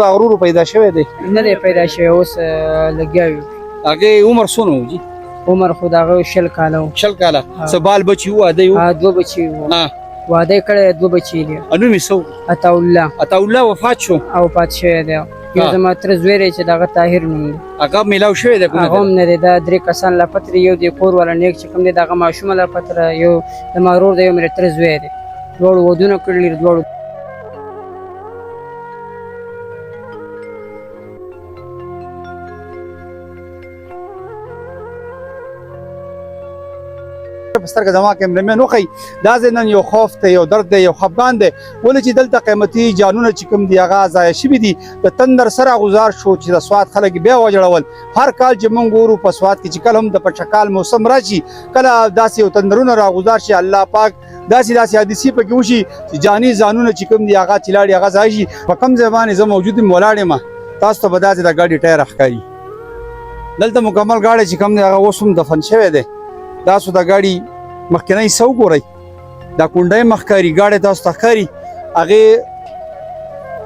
غرور پیدا شوی دی نه دی پیدا شوی اوس لګیا یو هغه عمر څونه و جی عمر خو د هغه 20 کاله و 20 کاله څه بال بچي و واده یو دوه بچي وو واده کړی دوه بچي دي انو می سو عطاالله وفات شو او پات شوی دی یو زما تر زوی دی چې دغه طاهر نوم دی هغه میلاو شوی دی کومه هغه هم نه دی دا درې کسان لا پتر یو دی کور والا نیک چې کوم دی دغه ماشوم لا پتر یو د مغرور دی یو مې تر زوی دی دواړو ودونه کړلي دواړو سترګه زما کیمرمن وخی دا نن یو خوف ته یو درد دی یو خفګان دی ولې چې دلته قیمتي جانونه چې کوم دی هغه ضایع شوي دي د تندر سره غزار شو چې د سواد خلک بیا وجړول هر کال چې مونږ ګورو په سواد کې چې کله هم د پټکال موسم راشي کله داسې یو تندرونه راغزار شي الله پاک داسې حادثې پکې وشي چې جاني ځانونه چې کوم دی هغه چلاړي هغه ځای شي په کم ځای باندې زه موجود یم ولاړ یم تاسو ته به داسې د ګاډي ټایر ښکاري دلته مکمل ګاډی چې کوم دی هغه اوس هم دفن شوی دی تاسو د ګاډي مخکنی سو ګورئ دا کونډۍ مخکاري ګاډی تاسو ته ښکاري هغې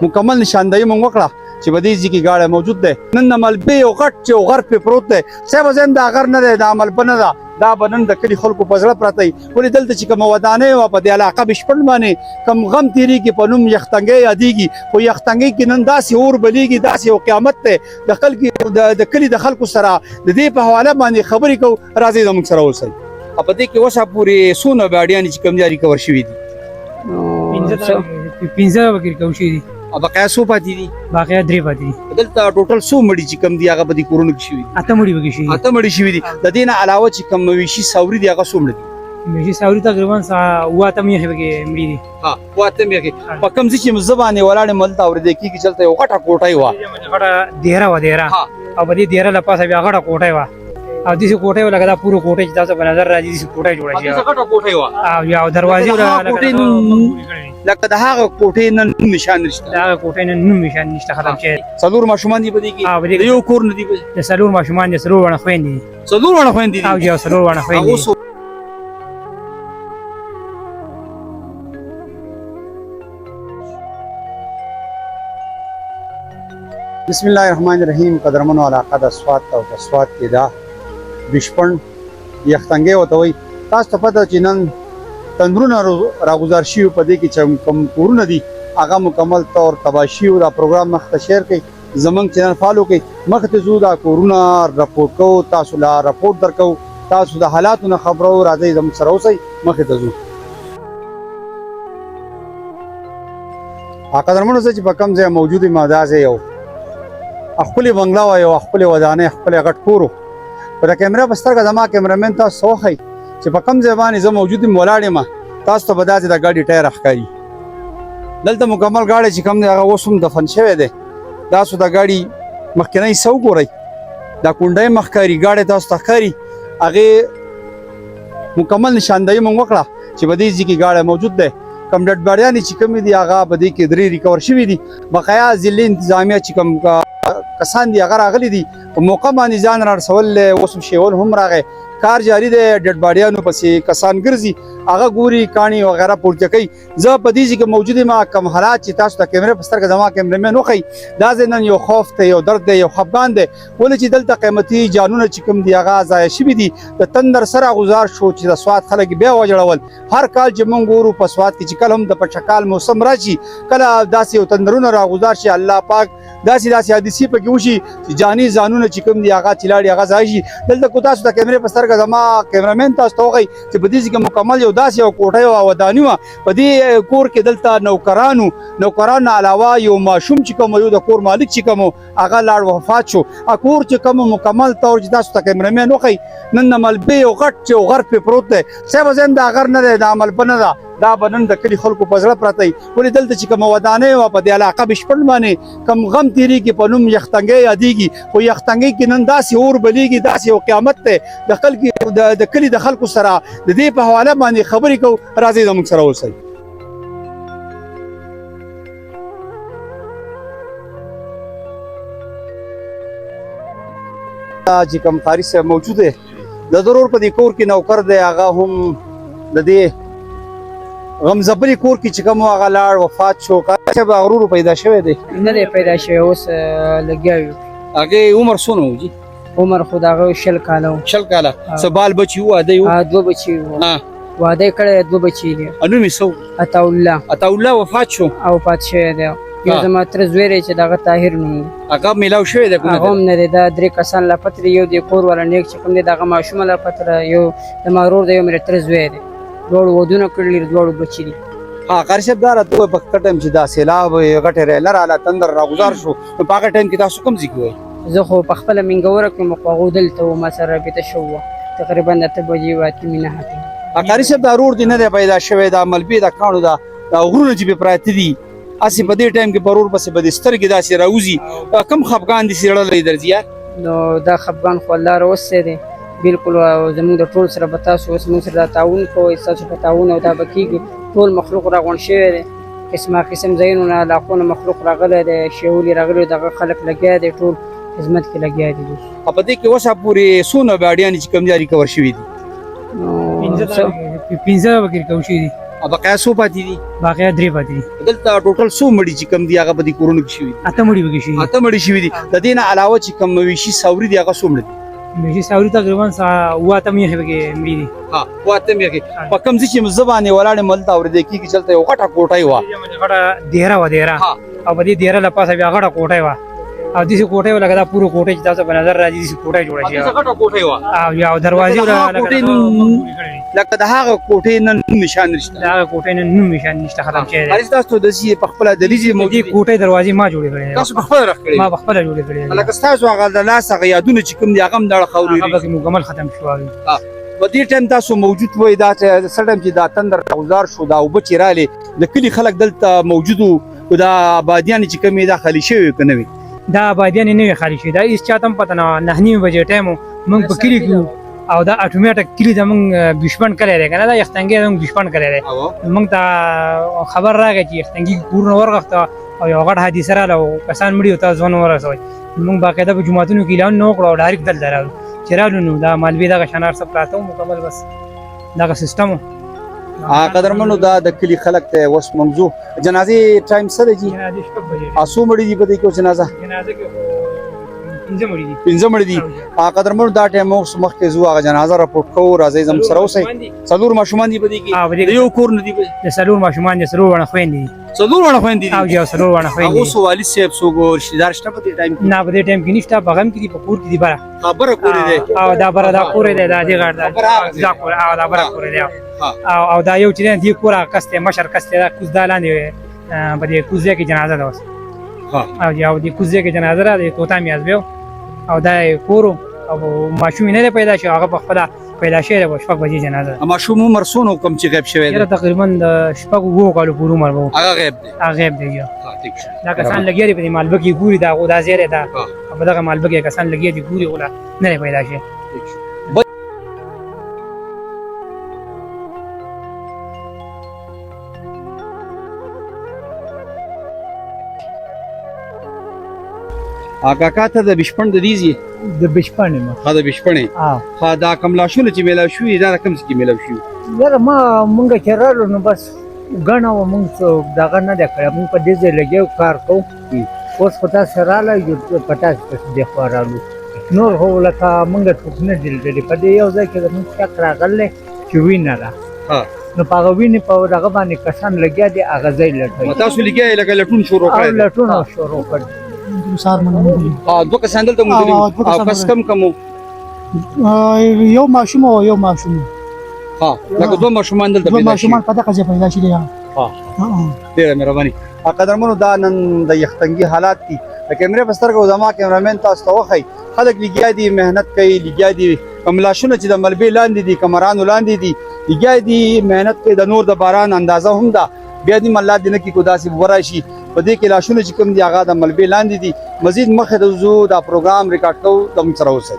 مکمل نشاندهي مونږ وکړه چې په دې ځای کې ګاډی موجود دی نن د ملبې یو غټ چې یو غر پې پروت دی صاحب زه هم دا غر نه دی دا ملبه نه ده دا به نن د کلي خلکو په زړه پرته وي ولې دلته چې کومه ودانۍ وه په دې علاقه بشپړ باندې کوم غم تېرېږي په نوم یختنګۍ یادېږي خو یختنګۍ کې نن داسې اور بلیږي داسې یو قیامت دی د خلکو د کلي د خلکو سره د دې په حواله باندې خبرې کوو راځئ زموږ سره اوسئ په دې کې اوسه پورې څونه ګاډیانې چې کوم دي ریکور شوي دي 15 وکیل کوم شي دي بقایا څو پاتې دي باقي 3 پاتې دي دلته ټوټل څو مړي چې کوم دي هغه په دې کورونو کې شوي دي 8 مړي وکي شي 8 مړي شوي دي د دې نه علاوه چې کوم مویشي ساوري دي هغه څو مړي دي مویشي ساوري تقریبا واته مې هغه مړي دي واته مې په کوم ځای چې مزبانه ولاړ ملته اورېدل کېږي چلته یو غټه کوټه وه غټه دیره و دیره او په دې دیره له پاسه بیا غټه کوټه وه او دې کوټه ولا دا پوره کوټه چې تاسو په نظر راځي دې کوټه جوړه شي دا غټه کوټه وه او یو دروازې لکه د هغه کوټې نن نشان نشته دا کوټې نن نشان نشته ختم شي څلور ماشومان دي په دې کې یو کور نه دي د څلور ماشومان دي څلور ونه خويندې څلور ونه خويندې او یو څلور ونه خويندې بسم الله الرحمن الرحیم قدرمنو علاقه د سواد او د سواد کې دا بشپړ یختنګي وته وي تاسو ته پته چې نن تندرونه راغزار شي په دې کې چې کوم کورونه دي هغه مکمل طور تباشي او دا پروګرام مخته شیر کوي زمونږ چینل فالو کوي مخته زو دا کورونه راپورټ کو تاسو لا راپورټ درکو تاسو د حالاتو نه خبرو راځي زموږ سره اوسئ مخته زو قدرمنو چې په کوم ځای موجود مادازه یو خپل بنگلا و یو خپل ودانې خپل غټ کورو په کیمرا بسترګه زما کیمرامن تاسو وخی چې په کم ځبانې زه موجود یم ولاړ یم تاسو ته به داسې د ګاډي ټایر ښکاري دلته مکمل ګاډی چې کوم دی هغه اوس هم دفن شوی دی تاسو د ګاډي مخکنی سو ګورئ دا کونډۍ مخکاري ګاډی تاسو ته ښکاري هغې مکمل نشاندهي مونږ وکړه چې په دې ځای کې ګاډی موجود دی کم ډډ باډیانې چې کومې دي هغه په دې کې 3 ریکور شوي دي بقایا ضلعي انتظامیه چې کوم کسان دي هغه راغلي دي په موقع باندې ځان را رسول اوس شیول هم راغی کار جاری دی ډډ باډیانو پسې کسان ګرځي هغه ګوري کاڼي وغیره پورته کوي زه په دې ځای کې موجود یم کم حالات چې تاسو ته کیمرې په سترګه زما کیمرمن وښیي دا نن یو خوف ته یو درد دی یو خفګان دی ولې چې دلته قیمتي جانونه چې کوم دي هغه ضایع شوي دي د تندر سره غزار شو چې د سواد خلک بیا وجړول هر کال چې مونږ ګورو په سواد کې چې کله هم د پټکال موسم راشي کله داسې یو تندرونه راغزار شي الله پاک داسې حادثې پکې وشي چې جاني ځانونه چې کوم دي هغه چلاړي هغه ځای شي دلته کو تاسو ته کیمرې په سترګه زما کیمرامین تاسو ته وښیي چې په دې ځای کې مکمل یو داسې یو کوټه وه وداني وه په دې کور کې دلته نوکرانو علاوه یو ماشوم چې کوم یو د کور مالک چې کوم هغه لاړ وفات شو کور چې کوم مکمل طور چې تاسو ته کیمرامین وښیي نن د ملبې یو غټ چې یو غر پې پروت دی صاحب زه هم دا غر نه دی دا ملبه نه ده دا به نن د کلي خلکو په زړه پرته وي ولې دلته چې کومه ودانۍ وه په دې علاقه بشپړ باندې کوم غم تېرېږي په نوم یختنګۍ یادېږي خو یختنګۍ کې نن داسې اور بلیږي داسې یو قیامت دی د خلکو د کلي د خلکو سره د دې په حواله باندې خبرې کوو راځئ زموږ سره اوسئ چې کوم قاري صاحب موجود دی د ضرور په دې کور کې نوکر دی هغه هم د دې غمزبلی کور کې چې کوم هغه لاړ وفات شو چې به غرور پیدا شوی دی نه دی پیدا شوی اوس لګیا یو هغه عمر څونه و جی عمر خو د هغه 60 کاله و. 60 کاله څه بال بچي و واده یو دوه بچي وو ها واده کړی دوه بچي دي انو می سو عطاالله وفات شو او پات شوی دی یو زما تر زوی دی چې دغه طاهر نوم دی هغه میلاو شوی دی کوم هغه هم نه دی دا درې کسان لا پتر یو دی کور والا نیک چې کوم دی دغه ماشوم لا پتر یو د مغرور دی یو مې تر زوی دی دوړ ودونه کړل دوړ بچی دي ها قرشب دار ته په کټم چې دا سیلاب غټه رېلر اعلی تندر راغزار شو په هغه ټایم کې تاسو کوم ځای کوی زه خو په خپل منګوره کې مقاغو دلته و ما سره رابطه شو تقریبا د ته بجې واته مینه هټه قرشب دارور دی نه پیدا شوی دا ملبي دا کانو دا غرونه چې په پراته دي اسی په دې ټایم کې پرور پسې په دې سترګې داسې راوځي کم خفقان دي سیړلې درځي نو دا خفقان خو الله راوسته دی بالکل زموږ د ټول سره به تاسو اوس موږ سره تعاون کوئ ستاسو په تعاون او دا به کېږي ټول مخلوق راغونډ شوی دی قسمه قسم ځایونو نه علاقونه مخلوق راغلی دی شیولي راغلي دغه خلک لګیا دی ټول خدمت کې لګیا دي په دې کې اوسه پورې څونه باډیان چې کم جاري کور شوي دي 15 وکیل کو شي دي بقایا سو پاتې دي باقي 3 پاتې دي دلته ټوټل سو مړي چې کم دي هغه په دې کورونو کې شوي اته مړي وکي شي اته مړي شوي دي د دې نه علاوه چې کم مویشي ساوري دي هغه سو مړي مې ساوري تقریبا واته مې هغه مړي دي ها واته مې په کم ځای چې زبانه ولاړ ملته اور دې کې چلته یو غټه کوټه و غټه ډیره او په دې ډیره لپاسه بیا غټه کوټه و او دې کوټه ولګا دا پوره کوټه چې تاسو په نظر راځي دې کوټه جوړه شي دې غټه کوټه و او یو دروازه لکه د هغه کوټې نن نشان نشته دا کوټې نن نشان نشته ختم شي هر تاسو د دې په خپل دلیزي موجود کوټه دروازه ما جوړې کړې تاسو په خپل راخ کړې ما په خپل جوړې کړې لکه تاسو هغه د لاس هغه یادونه چې کوم دی هغه هم د خوري هغه مکمل ختم شو په دې ټیم تاسو موجود وای دا چې سړم چې دا تندر غزار شو دا او بچی رااله د کلی خلک دلته موجودو دا آبادیان چې کومې داخلي شوی کنه وي دا آبادیان نه خالی شي دا هیڅ چاته پته نه 9:30 بجې ټایم موږ په کلی کې او دا اتوماتیک کلی زمونږ دشمن کړی دی کنه دا یختنګي زمونږ دشمن کړی دی موږ ته خبر راغی چې یختنګي کور نه ورغخته او یو غټ حادثه رااله کسان مړي او تاسو ونه ورسوي موږ باقاعده په جمعتونو کې اعلان نه وکړو ډایرکټ دل درالو چرالو نو دا مالوی دا شنار سب پراته مکمل بس دا سیستم قدرمنو دا د کلی خلک ته وس منځو جنازي ټایم سره جی جنازه شپږ بجې اسو مړي دی په دې کې جنازه کې 15 مړي دي 15 مړي دي قدرمنو دا ټایم اوس مخ کې زو هغه جنازه راپورټ کو راځي زم سره اوسه څلور ماشومان دي په دې کې یو کور نه دی د څلور ماشومان د څلور ونه خويندې دي څلور ونه خويندې دي او یو څلور ونه خويندې هغه سوالي سیب سو ګور شیدار شته په دې ټایم کې نه په دې ټایم کې نشته بغم کې دی په کور کې دی بره خبره کورې دی او دا بره دا کورې دی دا دی غړ دا کور او دا بره کورې دی او دا یو چې دی کور کسته مشر کسته دا کوز دالانه په دې کوزه کې جنازه ده اوس او یو دې کوزه کې جنازه را دي توتا میازبو او دا کورو او ماشوم نه پیدا شو هغه په خپل پیدا شوی و شپږ بجې جنازه ماشوم عمر سونو کم چې غیب شوی دی تقریبا د شپږ وو کالو پورې عمر وو هغه غیب دی هغه غیب دی دا کسان لګیاري په مالبکی ګوري دا غو دا زیره دا په دغه مالبکی کسان لګیاري ګوري ولا نه پیدا شي اګه کاته د بشپړ د دیزي د بشپړ ما خا د بشپړ خا دا کملا شول چې میلا شوې دا کم څه کې میلا شو یاره ما مونږ چرالو نو بس غاڼه و مونږ دا نه د کړه مونږ په دې ځای لګیو کار کوو اوس پتا سراله یو پتا د خورالو نور هو لکه مونږ ټوک نه دل په دې یو ځای کې مونږ څنګه راغله چې وینه را نو پاغه ویني په دغه باندې کسان لګیا دي هغه ځای لټوي تاسو لګیا لکه لټون شروع کړل لټون شروع کړ سار منو دوه کسان دلته موندل او کس کم کمو یو ماشوم او یو ماشوم ها لکه دوه ماشومان دلته دوه ماشومان په دغه ځای پیدا شي ها ډیره مهرباني قدرمنو دا نن د یختنګي حالات دي د کیمرې په سترګو زما کیمرامین تاسو ته وخی خلک لګیا دي مهنت کوي لګیا دي کملاشونه چې د ملبي لاندې دي کمرانو لاندې دي لګیا دي مهنت کوي د نور د باران اندازه هم ده بیا دې مله دینه کې کو داسې وراشي په دې کې لاشونه چې کوم دي هغه د ملبي لاندې دي مزید مخه د زو دا پروګرام ریکارډ کوو د سره اوسه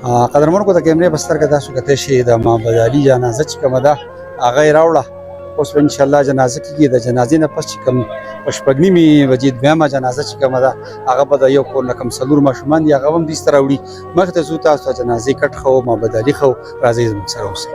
قدرمنو کو د کیمرې بستر کې تاسو کته شي د محمد علي جنازه چې کومه ده هغه یې راوړه. اوس به ان شاء الله جنازه کېږي. د جنازې نه پس چې کوم په شپږ نیمې بجې دویمه جنازه چې کومه ده هغه به د یو کور نه کوم څلور ماشومان دي هغه هم دې سره راوړي. مخکې ته ځو تاسو ته جنازې کټ ښو محمد علي ښو راځئ زموږ سره اوسئ.